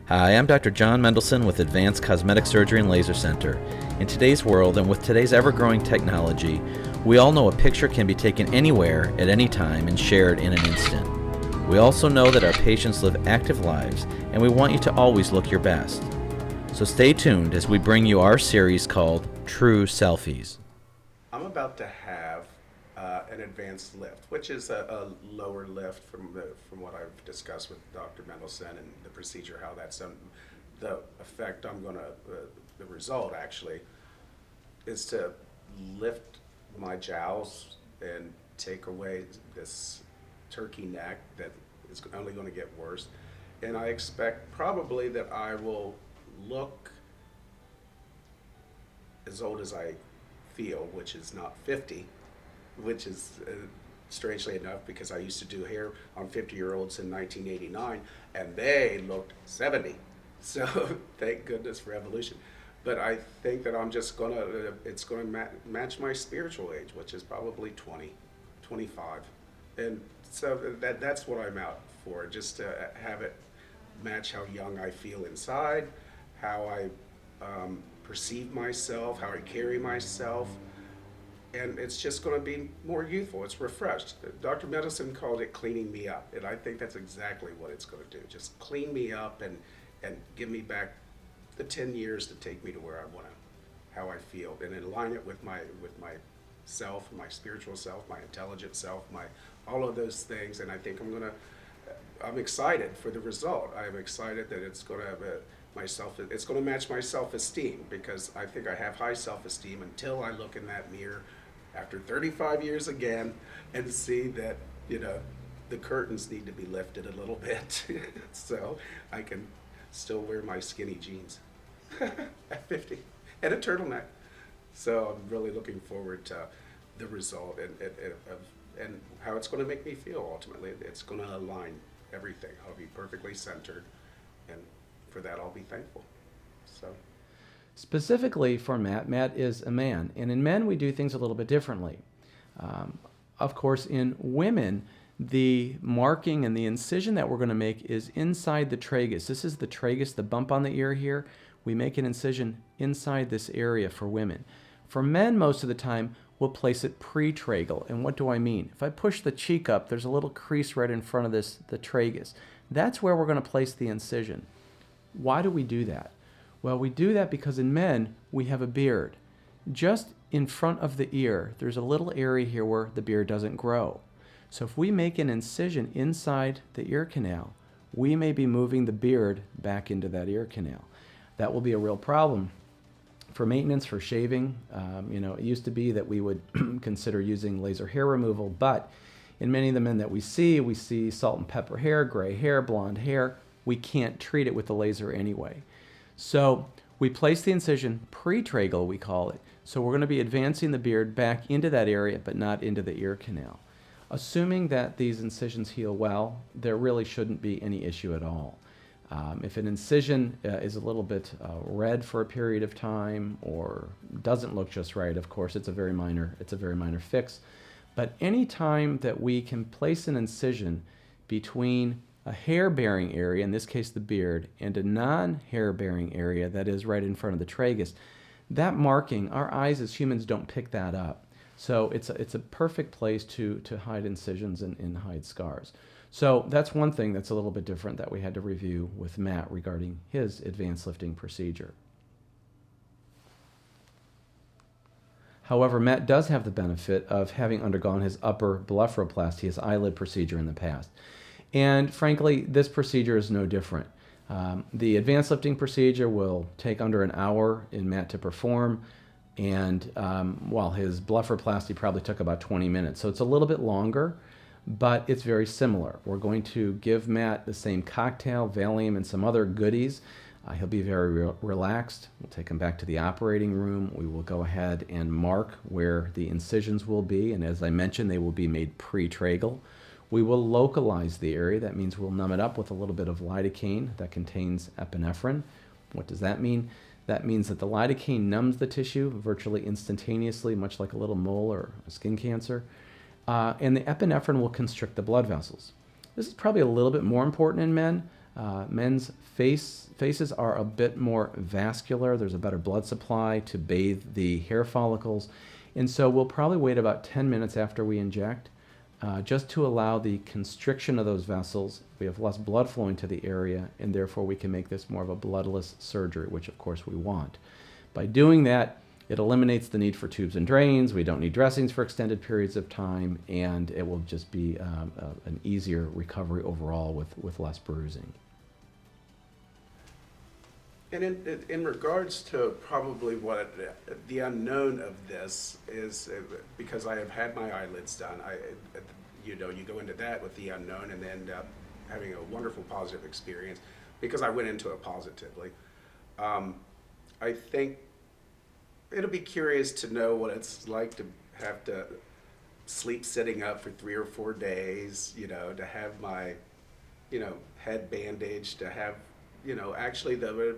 Hi, I'm Dr. John Mendelsohn with Advanced Cosmetic Surgery and Laser Center. In today's world and with today's ever-growing technology, we all know a picture can be taken anywhere at any time and shared in an instant. We also know that our patients live active lives and we want you to always look your best. So stay tuned as we bring you our series called True Selfies. I'm about to have an advanced lift, which is a lower lift from what I've discussed with Dr. Mendelsohn and the procedure, how that's done. The effect the result actually, is to lift my jowls and take away this turkey neck that is only going to get worse. And I expect probably that I will look as old as I feel, which is not 50, which is strangely enough because I used to do hair on 50-year-olds in 1989 and they looked 70. So thank goodness for evolution. But I think that I'm just gonna, it's gonna match my spiritual age, which is probably 20, 25. And so that's what I'm out for, just to have it match how young I feel inside, how I perceive myself, how I carry myself. And it's just going to be more youthful. It's refreshed. Dr. Mendelsohn called it cleaning me up, and I think that's exactly what it's going to do. Just clean me up and give me back the 10 years to take me to where I want to, how I feel, and align it with my self, my spiritual self, my intelligent self, my all of those things. And I think I'm excited for the result. I'm excited that it's going to have it's going to match my self-esteem, because I think I have high self-esteem until I look in that mirror after 35 years again and see that, the curtains need to be lifted a little bit so I can still wear my skinny jeans at 50 and a turtleneck. So I'm really looking forward to the result and how it's going to make me feel ultimately. It's going to align everything. I'll be perfectly centered, and for that I'll be thankful. So Specifically for Matt is a man, and in men we do things a little bit differently. Of course, in women, the marking and the incision that we're going to make is inside the tragus. This is the tragus, the bump on the ear here. We make an incision inside this area for women. For men, most of the time, we'll place it pre-tragal. And what do I mean? If I push the cheek up, there's a little crease right in front of the tragus. That's where we're going to place the incision. Why do we do that? Well, we do that because in men, we have a beard. Just in front of the ear, there's a little area here where the beard doesn't grow. So if we make an incision inside the ear canal, we may be moving the beard back into that ear canal. That will be a real problem for maintenance, for shaving. It used to be that we would consider using laser hair removal, but in many of the men that we see salt and pepper hair, gray hair, blonde hair. We can't treat it with the laser anyway. So we place the incision pre-tragal, we call it. So we're going to be advancing the beard back into that area, but not into the ear canal. Assuming that these incisions heal well, there really shouldn't be any issue at all. If an incision is a little bit red for a period of time or doesn't look just right, of course, it's a very minor fix. But any time that we can place an incision between a hair-bearing area, in this case the beard, and a non-hair-bearing area that is right in front of the tragus, that marking, our eyes as humans don't pick that up. So it's a perfect place to hide incisions and hide scars. So that's one thing that's a little bit different that we had to review with Matt regarding his advanced lifting procedure. However, Matt does have the benefit of having undergone his upper blepharoplasty, his eyelid procedure in the past. And frankly, this procedure is no different. The advanced lifting procedure will take under an hour in Matt to perform, and while his blepharoplasty probably took about 20 minutes. So it's a little bit longer, but it's very similar. We're going to give Matt the same cocktail, Valium, and some other goodies. He'll be very relaxed. We'll take him back to the operating room. We will go ahead and mark where the incisions will be, and as I mentioned, they will be made pre-tragal. We will localize the area. That means we'll numb it up with a little bit of lidocaine that contains epinephrine. What does that mean? That means that the lidocaine numbs the tissue virtually instantaneously, much like a little mole or a skin cancer. And the epinephrine will constrict the blood vessels. This is probably a little bit more important in men. Men's faces are a bit more vascular. There's a better blood supply to bathe the hair follicles. And so we'll probably wait about 10 minutes after we inject, just to allow the constriction of those vessels. We have less blood flowing to the area, and therefore we can make this more of a bloodless surgery, which of course we want. By doing that, it eliminates the need for tubes and drains. We don't need dressings for extended periods of time, and it will just be an easier recovery overall with less bruising. And in regards to probably what the unknown of this is, because I have had my eyelids done, you go into that with the unknown and end up having a wonderful positive experience because I went into it positively. I think it'll be curious to know what it's like to have to sleep sitting up for 3 or 4 days, to have my, head bandaged, to have, actually the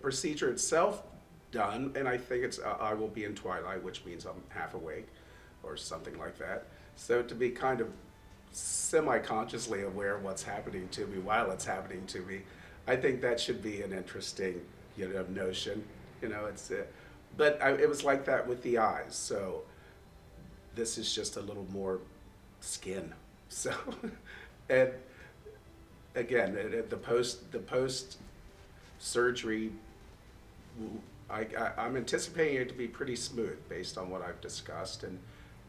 procedure itself done, and I think I will be in twilight, which means I'm half awake or something like that. So to be kind of semi-consciously aware of what's happening to me while it's happening to me, I think that should be an interesting, notion. But it was like that with the eyes. So this is just a little more skin. So, and again, the post surgery, I'm anticipating it to be pretty smooth based on what I've discussed,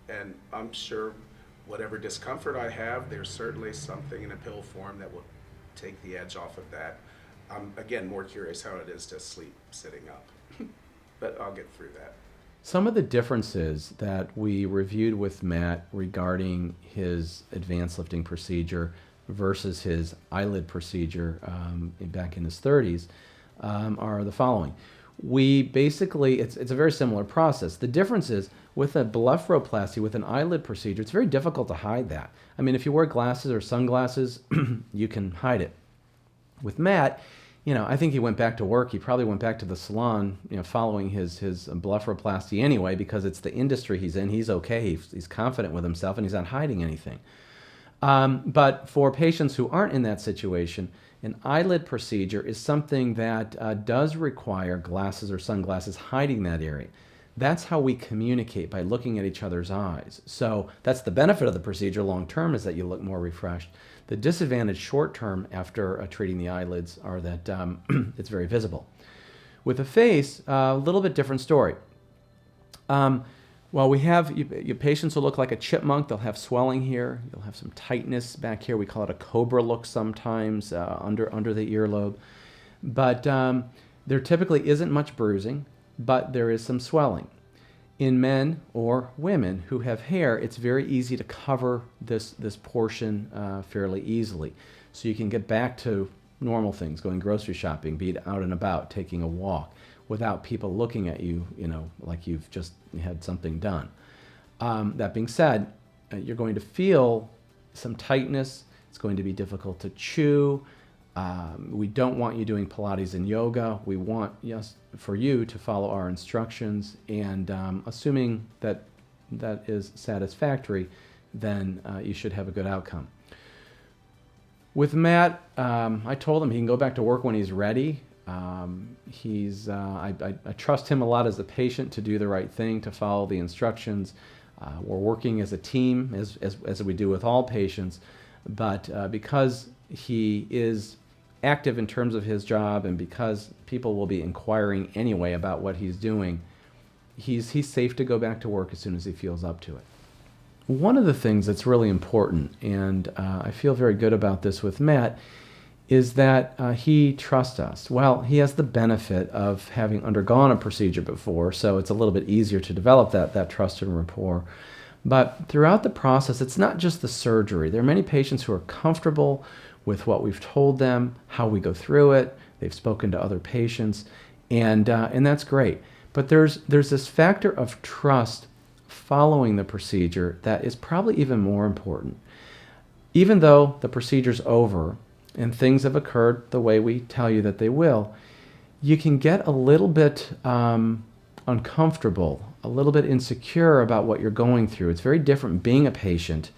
and I'm sure whatever discomfort I have, there's certainly something in a pill form that will take the edge off of that. I'm again more curious how it is to sleep sitting up, but I'll get through that. Some of the differences that we reviewed with Matt regarding his advanced lifting procedure versus his eyelid procedure back in his 30s are the following. We basically, it's a very similar process. The difference is with a blepharoplasty, with an eyelid procedure, it's very difficult to hide that. I mean, if you wear glasses or sunglasses, you can hide it. With Matt, I think he went back to work. He probably went back to the salon, following his blepharoplasty anyway, because it's the industry he's in. He's okay. He's confident with himself, and he's not hiding anything. But for patients who aren't in that situation, an eyelid procedure is something that does require glasses or sunglasses hiding that area. That's how we communicate, by looking at each other's eyes. So that's the benefit of the procedure long term, is that you look more refreshed. The disadvantage short term after treating the eyelids are that it's very visible. With the face, a little bit different story. Well, we have your patients will look like a chipmunk. They'll have swelling here. You'll have some tightness back here. We call it a cobra look sometimes under the earlobe. But there typically isn't much bruising, but there is some swelling. In men or women who have hair, it's very easy to cover this portion fairly easily. So you can get back to normal things, going grocery shopping, be it out and about, taking a walk, without people looking at you, like you've just had something done. That being said, you're going to feel some tightness. It's going to be difficult to chew. We don't want you doing Pilates and yoga. We want for you to follow our instructions, and assuming that is satisfactory, then you should have a good outcome. With Matt, I told him he can go back to work when he's ready. I trust him a lot as a patient to do the right thing, to follow the instructions. We're working as a team, as we do with all patients, but because he is active in terms of his job, and because people will be inquiring anyway about what he's doing, he's safe to go back to work as soon as he feels up to it. One of the things that's really important, and I feel very good about this with Matt, is that he trusts us. Well, he has the benefit of having undergone a procedure before, so it's a little bit easier to develop that trust and rapport. But throughout the process, it's not just the surgery. There are many patients who are comfortable with what we've told them, how we go through it. They've spoken to other patients, and that's great. But there's this factor of trust following the procedure that is probably even more important. Even though the procedure's over and things have occurred the way we tell you that they will, you can get a little bit uncomfortable, a little bit insecure about what you're going through. It's very different being a patient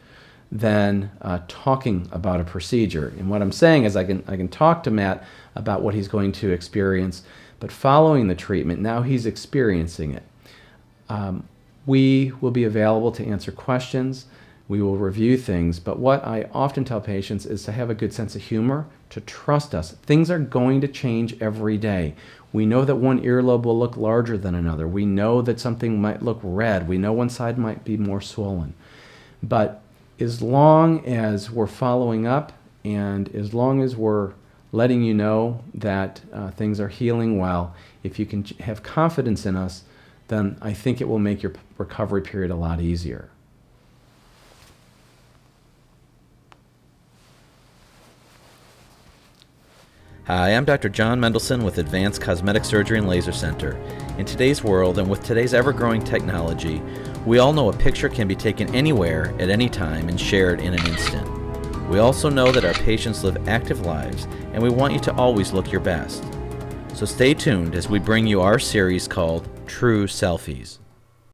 than talking about a procedure. And what I'm saying is I can talk to Matt about what he's going to experience, but following the treatment, now he's experiencing it. We will be available to answer questions. We will review things, but what I often tell patients is to have a good sense of humor, to trust us. Things are going to change every day. We know that one earlobe will look larger than another. We know that something might look red. We know one side might be more swollen. But as long as we're following up and as long as we're letting you know that things are healing well, if you can have confidence in us, then I think it will make your recovery period a lot easier. Hi, I'm Dr. John Mendelsohn with Advanced Cosmetic Surgery and Laser Center. In today's world and with today's ever-growing technology, we all know a picture can be taken anywhere at any time and shared in an instant. We also know that our patients live active lives and we want you to always look your best. So stay tuned as we bring you our series called True Selfies.